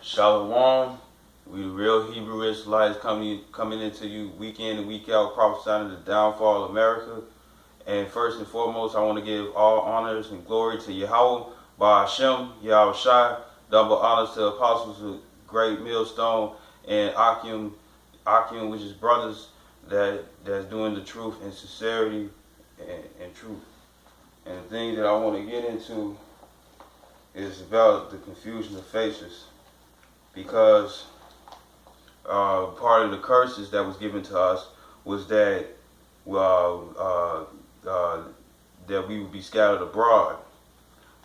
Shalom. We the real Hebrew Israelites coming into you week in and week out, prophesying the downfall of America. And first and foremost, I want to give all honors and glory to Yahweh, Ba'ashem, Yahweh Shai. Double honors to apostles of Great Millstone and Akim, which is brothers that's doing the truth and sincerity and truth. And the thing that I want to get into is about the confusion of faces, because part of the curses that was given to us was that that we would be scattered abroad.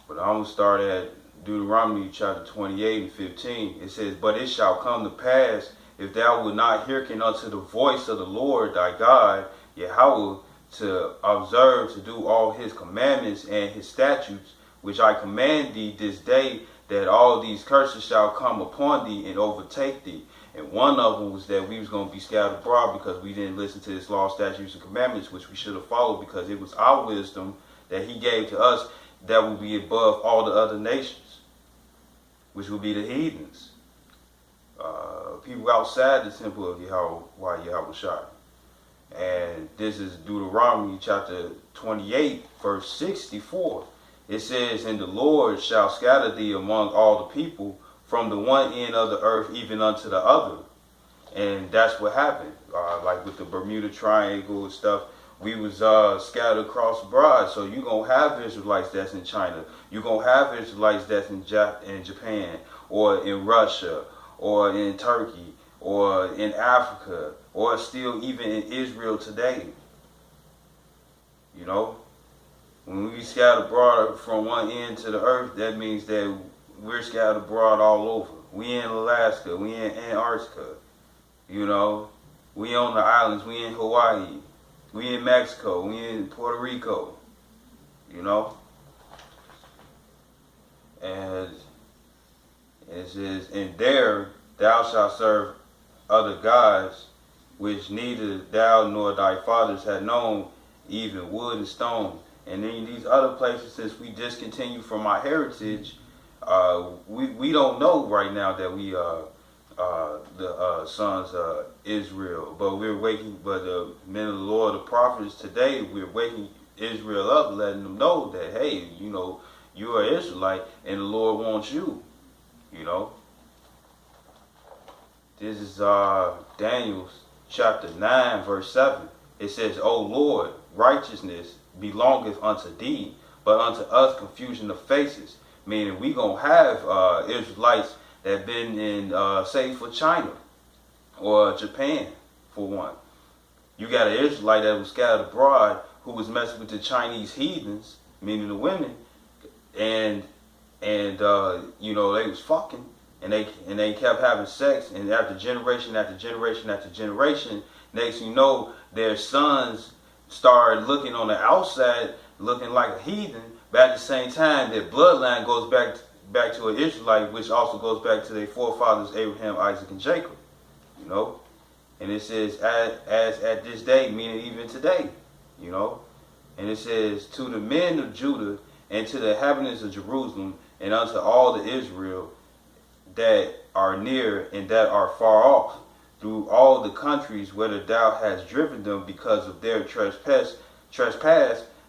But I'm going to start at Deuteronomy chapter 28 and 15. It says, "But it shall come to pass, if thou wilt not hearken unto the voice of the Lord thy God, Yahweh, to observe to do all his commandments and his statutes, which I command thee this day, that all these curses shall come upon thee and overtake thee." And one of them was that we was going to be scattered abroad because we didn't listen to his law, statutes, and commandments, which we should have followed, because it was our wisdom that he gave to us that would be above all the other nations, which would be the heathens, people outside the temple of Yahweh Shai. And this is Deuteronomy chapter 28, verse 64. It says, "And the Lord shall scatter thee among all the people, from the one end of the earth even unto the other." And that's what happened. Like with the Bermuda Triangle and stuff, we was scattered across abroad. So you're going to have Israelites that's in China. You're going to have Israelites that's in Japan, or in Russia, or in Turkey, or in Africa, or still even in Israel today. You know? When we scatter abroad from one end to the earth, that means that we're scattered abroad all over. We in Alaska, we in Antarctica, you know, we on the islands, we in Hawaii, we in Mexico, we in Puerto Rico, you know. And it says, "And there thou shalt serve other gods, which neither thou nor thy fathers had known, even wood and stone." And in these other places, since we discontinue from our heritage, we don't know right now that we the sons of Israel, but we're waking. But the men of the Lord, the prophets today, we're waking Israel up, letting them know that, hey, you know, you are Israelite, and the Lord wants you. You know. This is Daniel chapter 9, verse 7. It says, "O Lord, righteousness belongeth unto thee, but unto us confusion of faces." Meaning we gonna have Israelites that been in, say, for China or Japan, for one. You got an Israelite that was scattered abroad who was messing with the Chinese heathens, meaning the women, and you know, they was fucking, and they kept having sex, and after generation after generation after generation, next you know, their sons started looking on the outside, looking like a heathen, but at the same time, their bloodline goes back to an Israelite, which also goes back to their forefathers, Abraham, Isaac, and Jacob. You know? And it says, as at this day, meaning even today. You know? And it says, "To the men of Judah, and to the inhabitants of Jerusalem, and unto all the Israel that are near and that are far off, through all the countries whither thou hast driven them, because of their trespass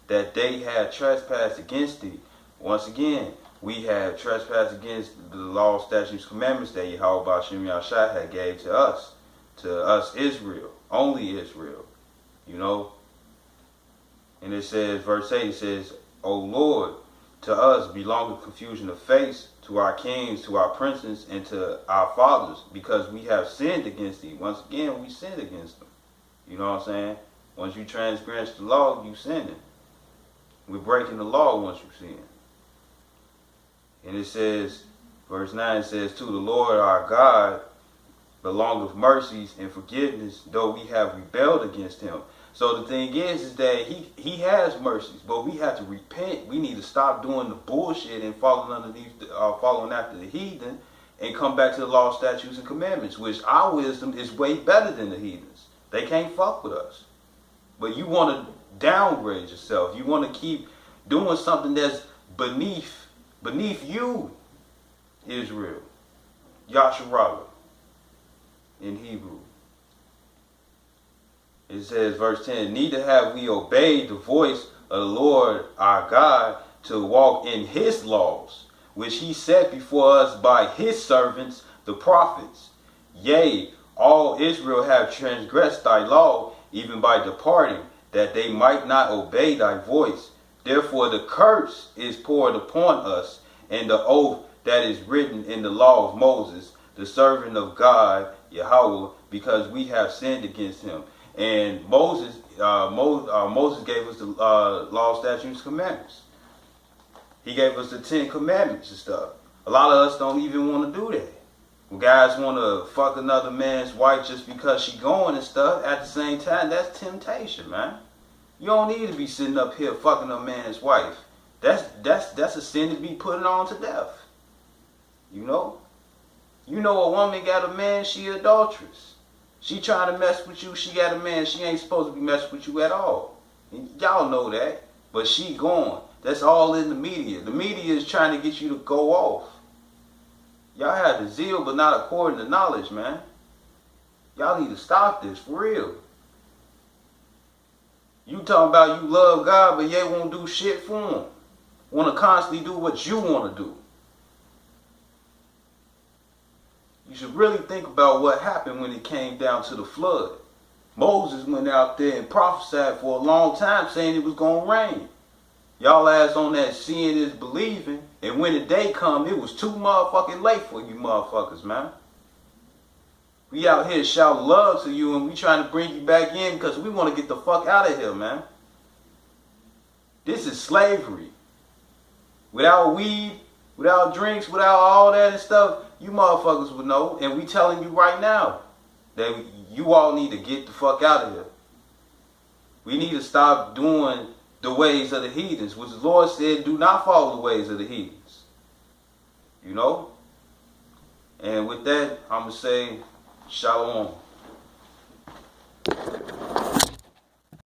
that they had trespassed against thee." Once again, we have trespassed against the law, statutes, commandments that Yahweh Ba'ashem Yahshua had gave to us Israel, only Israel, you know. And it says, verse 8, it says, "O Lord, to us belongeth confusion of face, to our kings, to our princes, and to our fathers, because we have sinned against thee." Once again, we sinned against them. You know what I'm saying? Once you transgress the law, you sinning. We're breaking the law once you sin. And it says, verse 9 says, "To the Lord our God belongeth mercies and forgiveness, though we have rebelled against him." So the thing is that he has mercies, but we have to repent. We need to stop doing the bullshit and following after the heathen, and come back to the law, statutes, and commandments, which our wisdom is way better than the heathens. They can't fuck with us. But you want to downgrade yourself. You want to keep doing something that's beneath you, Israel. Yasharala in Hebrew. It says, verse 10, neither have we obeyed the voice of the Lord our God to walk in his laws, which he set before us by his servants, the prophets. Yea, all Israel have transgressed thy law, even by departing, that they might not obey thy voice. Therefore the curse is poured upon us, and the oath that is written in the law of Moses, the servant of God, Yahweh, because we have sinned against him. And Moses gave us the law, statutes, commandments. He gave us the 10 commandments and stuff. A lot of us don't even want to do that. When guys want to fuck another man's wife just because she going and stuff, at the same time, that's temptation, man. You don't need to be sitting up here fucking a man's wife. That's a sin to be putting on to death. You know? You know a woman got a man, she adulteress. She trying to mess with you, she got a man, she ain't supposed to be messing with you at all. Y'all know that. But she gone. That's all in the media. The media is trying to get you to go off. Y'all have the zeal, but not according to knowledge, man. Y'all need to stop this, for real. You talking about you love God, but yet won't do shit for him. Want to constantly do what you want to do. You should really think about what happened when it came down to the flood. Moses went out there and prophesied for a long time saying it was going to rain. Y'all ass on that seeing is believing, and when the day come, it was too motherfucking late for you motherfuckers, man. We out here shouting love to you, and we trying to bring you back in because we want to get the fuck out of here, man. This is slavery. Without weed, without drinks, without all that and stuff, you motherfuckers would know. And we telling you right now that you all need to get the fuck out of here. We need to stop doing the ways of the heathens, which the Lord said, do not follow the ways of the heathens. You know? And with that, I'm going to say, Shalom.